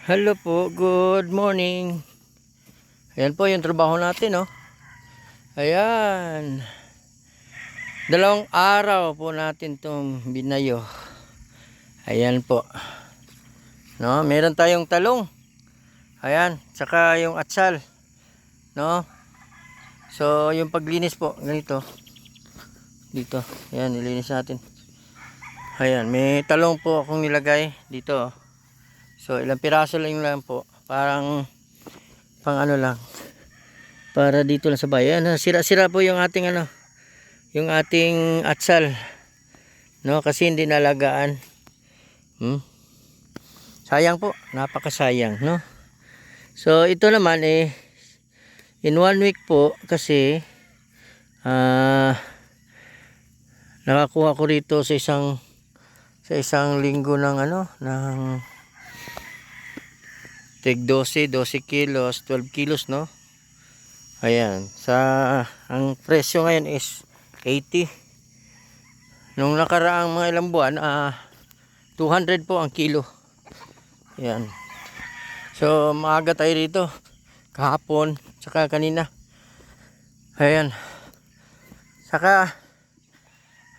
Hello po, good morning. Ayan po yung trabaho natin, oh. Ayan. 2 araw po natin itong binayo. Ayan po. No, meron tayong talong. Ayan, saka yung atsal. No? So, yung paglinis po, ganito. Dito. Ayan, nilinis natin. Ayan, may talong po akong nilagay dito. So, ilang piraso lang po. Parang pang ano lang. Para dito lang sa bayan. Sira-sira po yung ating yung ating atsal, no, kasi hindi nalagaan. Sayang po, napakasayang, no. So ito naman in 1 week po kasi nakakuha ko rito sa isang linggo ng ng tig 12 kilos, 12 kilos, no. Ayan, ang presyo ngayon is 80. Nung nakaraang mga ilang buwan, 200 po ang kilo. Ayan. So, maaga tayo dito. Kahapon, saka kanina. Ayan. Saka,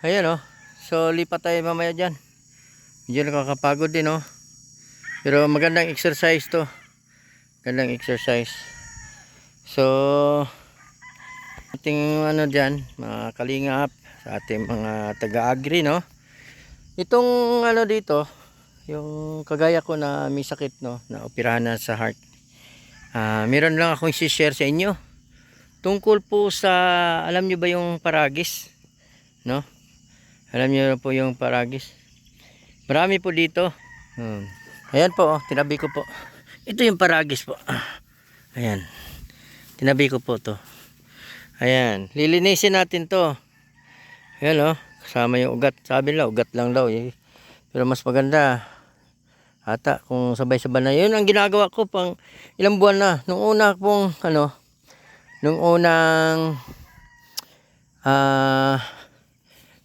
ayan, oh. So, lipat tayo mamaya dyan. Medyo nakakapagod din, oh. Pero magandang exercise to. Magandang exercise. So, ating dyan, mga kalingap, sa ating mga taga-agri, no. Itong dito, yung kagaya ko na may sakit, no, na operahan na sa heart. Meron lang akong i-share sa inyo. Tungkol po sa, alam nyo ba yung paragis? No? Alam nyo po yung paragis? Marami po dito. Ayan po, oh, tinabi ko po. Ito yung paragis po. Ayan. Tinabi ko po to. Ayan. Lilinisin natin to. Ayan, oh. Kasama yung ugat. Sabi nila, ugat lang daw. Pero mas maganda ata kung sabay-sabay na. Yun ang ginagawa ko pang ilang buwan na. Nung una pong nung unang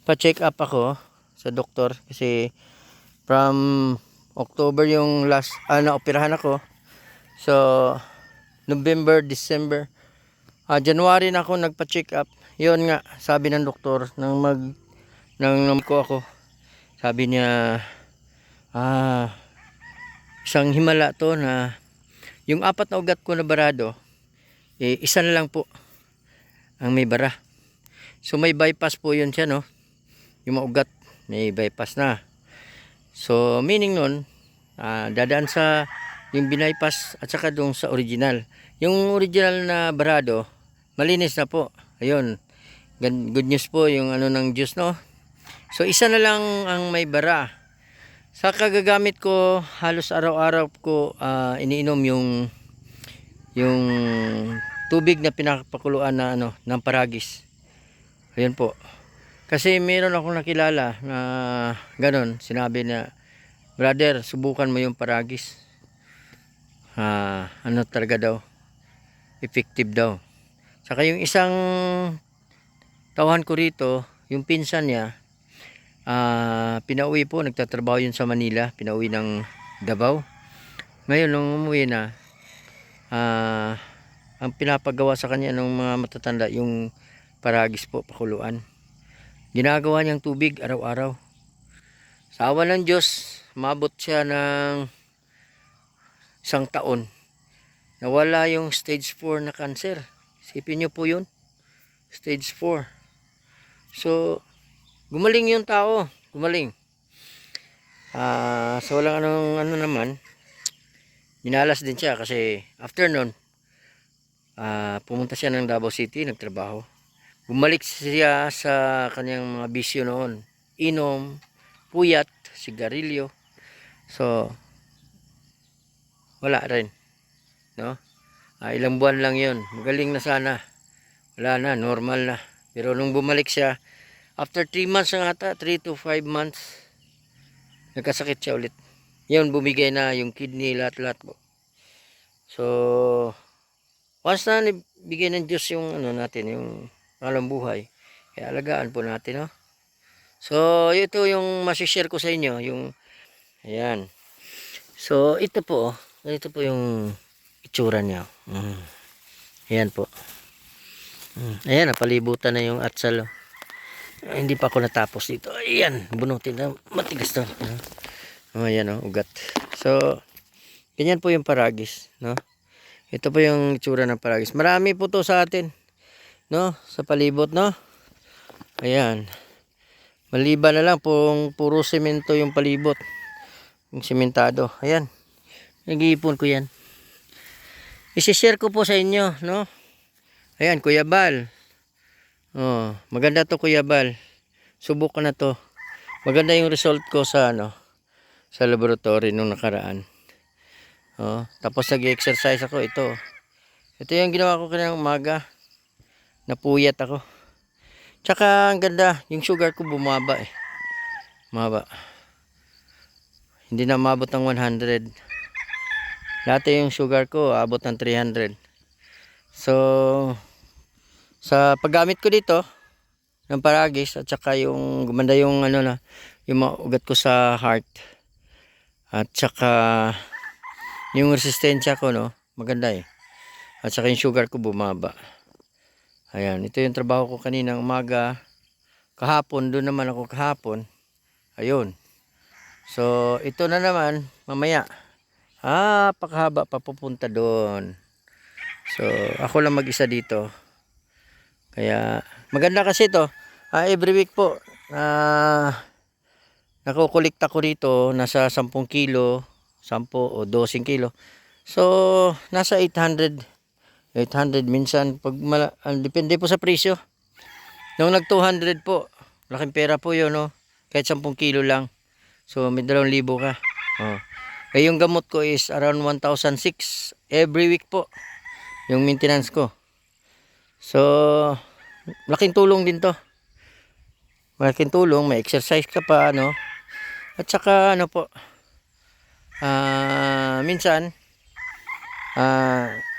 pa-check up ako sa doktor kasi from October yung last na-operahan ako. So November, December, January na ako nagpa-check up. Yun nga, sabi ng doktor nang ko ako. Sabi niya isang himala to na yung 4 na ugat ko na barado, isa na lang po ang may bara. So may bypass po yun siya, no. Yung mga ugat may bypass na. So meaning nun, dadaan sa yung binaypass at saka doon sa original. Yung original na barado, malinis na po. Ayun, good news po yung ng Diyos, no. So isa na lang ang may bara. Sa kagagamit ko, halos araw-araw ko iniinom yung tubig na pinapakuluan na ng paragis. Ayun po. Kasi meron akong nakilala na ganon, sinabi na, brother, subukan mo yung paragis. Talaga daw, effective daw. Saka yung isang tauhan ko rito, yung pinsan niya, pinauwi po, nagtatrabaho yun sa Manila, pinauwi ng Davao. Ngayon nung umuwi na, ang pinapagawa sa kanya ng mga matatanda yung paragis po, pakuluan. Ginagawa niyang tubig araw-araw. Sa awa ng Diyos, mabot siya ng 1 taon. Nawala yung stage 4 na cancer. Isipin niyo po yun, stage 4. So gumaling yung tao, gumaling. So walang naman, minalas din siya kasi after nun, pumunta siya ng Davao City, nagtrabaho. Bumalik siya sa kanyang mga bisyo noon. Inom, puyat, sigarilyo. So wala rin, no? Ilang buwan lang yun. Magaling na sana. Wala na, normal na. Pero nung bumalik siya, after 3 months na ata, 3 to 5 months, nagkasakit siya ulit. Yun, bumigay na yung kidney, lahat-lahat po. So, once na bigay ng Diyos yung natin, yung alam buhay, kaya alagaan po natin, no? So, ito yung masishare ko sa inyo, yung, ayan. So, ito po, ganito po yung itsura niya. Ayan po. Ayan, napalibutan na yung atsal. Hindi pa ako natapos dito. Ayan, bunutin na. Matigas to. Ayan o, ugat. So, ganyan po yung paragis. No? Ito po yung itsura ng paragis. Marami po to sa atin. No? Sa palibot, no? Ayan. Maliban na lang puro semento yung palibot. Yung sementado. Ayan. Nag-iipon ko yan. I-share ko po sa inyo, no? Ayan, Kuya Bal. Oh, maganda to, Kuya Bal. Subukan na to. Maganda yung result ko sa sa laboratory nung nakaraan. Oh, tapos nag-exercise ako ito. Ito yung ginawa ko kanina umaga. Napuyat ako. Tsaka ang ganda, yung sugar ko bumaba eh. Bumaba. Hindi na maabot ng 100. Dati yung sugar ko abot ng 300. So sa paggamit ko dito ng paragis at saka yung gumanda yung yung mga ugat ko sa heart at saka yung resistensya ko maganda eh. At saka yung sugar ko bumaba. Ayan, ito yung trabaho ko kaninang umaga. Kahapon, doon naman ako kahapon. Ayun. So ito na naman mamaya. Pakahaba pa pupunta doon. So, ako lang mag-isa dito. Kaya, maganda kasi ito. Every week po, nakukulikta ko rito, nasa 10 kilo, 10 o 12 kilo. So, nasa 800 minsan. Depende po sa presyo. Nung nag 200 po, laking pera po yun, no? Kahit 10 kilo lang. So, may 2,000 ka. Oh. Yung gamot ko is around 1,600 every week po. Yung maintenance ko. So, laking tulong din to. Malaking tulong, may exercise ka pa, At saka, po, minsan,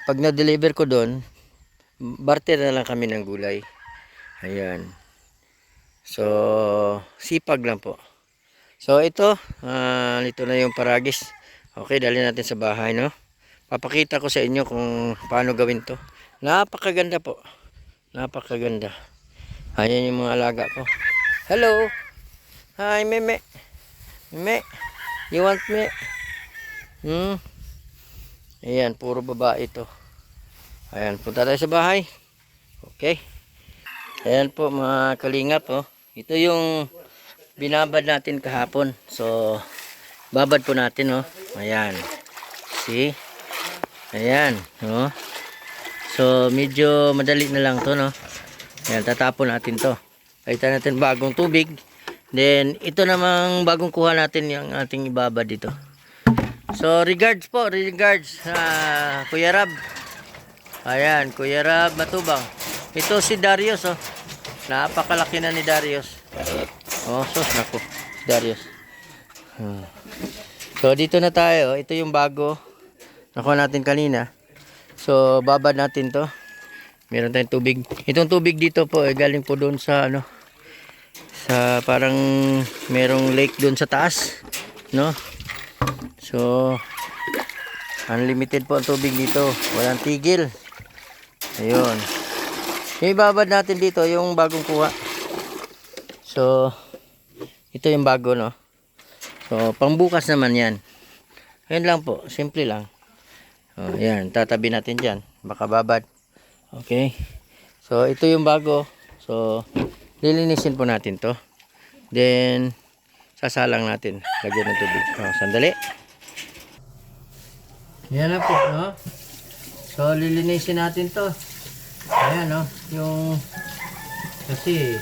pag na-deliver ko doon, barter na lang kami ng gulay. Ayan. So, sipag lang po. So, ito na yung paragis. Okay, dali natin sa bahay, Papakita ko sa inyo kung paano gawin to. Napakaganda po. Napakaganda. Ayan yung mga alaga ko. Hello. Hi, Meme. Meme. You want me? Ayan, puro babae ito. Ayan, punta tayo sa bahay. Okay. Ayan po mga kalingap, Ito yung binabad natin kahapon. So, babad po natin, Ayan. See? Ayan, So, medyo madali na lang to, Ayan, tatapon natin to. Palitan natin bagong tubig. Then, ito namang bagong kuha natin yung ating ibabad dito. So, regards po, Kuya Rab. Ayan, Kuya Rab Matubang. Ito si Darius, Napakalaki na ni Darius. Sus, naku, Darius. So, dito na tayo. Ito yung bago. Nakuha natin kanina. So, babad natin to. Meron tayong tubig. Itong tubig dito po, galing po doon sa, sa parang merong lake doon sa taas. So, unlimited po ang tubig dito. Walang tigil. Ayun. Yung ibabad natin dito, yung bagong kuha. So, ito yung bago, So, pangbukas naman yan. Ayan lang po. Simple lang. Ayan. Tatabi natin dyan. Baka babad. Okay. So, ito yung bago. So, lilinisin po natin to. Then, sasalang natin. Lagyan ng tubig. Sandali. Ayan na po, So, lilinisin natin to. Ayan, Yung, kasi,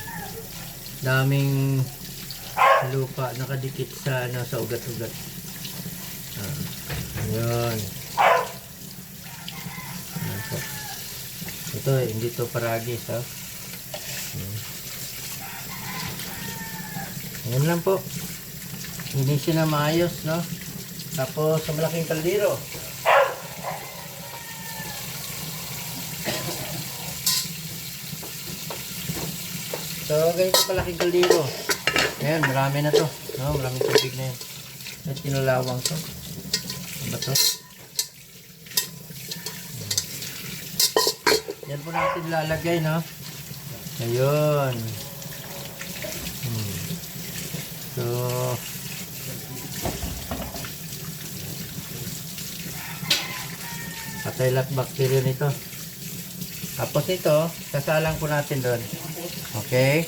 daming lupa nakadikit sa sa ugat-ugat. Ayun. Ito hindi to paragis, Ayan lang po. Linisin na maayos, Tapos sa malaking kaldero. So ganito kalaking kaldero. Ayan, marami na to. Maraming tubig na yan. At kinulawang to. Ano ba to? Yan po natin lalagay, no? Ayun. So, patay lahat bacteria nito. Tapos ito, sasalang po natin doon. Okay?